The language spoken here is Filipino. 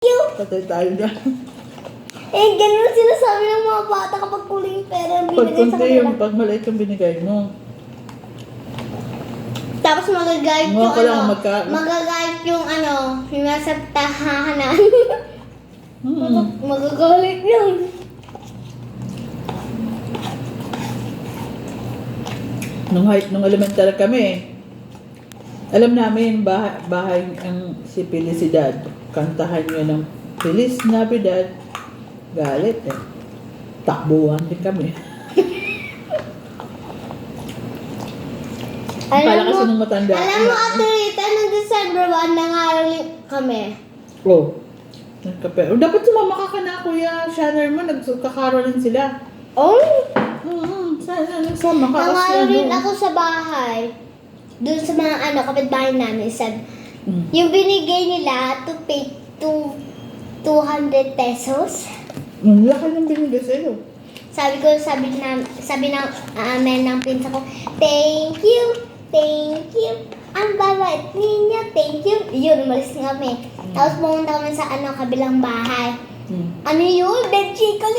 Patay tayo dyan. Eh, ganun sinasabi ng mga bata kapag kuling pera ang Pag binigay sa kunti kanila. yung pag maliit yung binigay mo. Tapos magagayat Mga yung ko lang ano, magka- magagayat yung ano, yung nasa tahanan. Hmm. Magagalit yun. Nung elementary kami, alam namin bahay ang si Felicidad. Kantahan niya ng Feliz Navidad. Galit eh. Takbuhan din kami. Kala kasi nung matanda. Alam mo, Ate Rita, nung December 1, nangaral kami. Oh. Nagkape. Dapat sumama ka na, Kuya Shanner mo. Nagkakarolan sila. Oh? Nagsama ka kasi Nangaral rin ano. ako sa bahay. Doon sa mga ano, kapitbahay namin. Sabi, Mm. yung binigay nila to pay to 200 pesos. Ang laki ng binigay sa'yo. Sabi ng amen ng pinsa ko, thank you. Ang babait ninyo, thank you. Yun, umalis na kami. Tapos pumunta kami sa ano, kabilang bahay. Mm. Ano yun? Bed chicken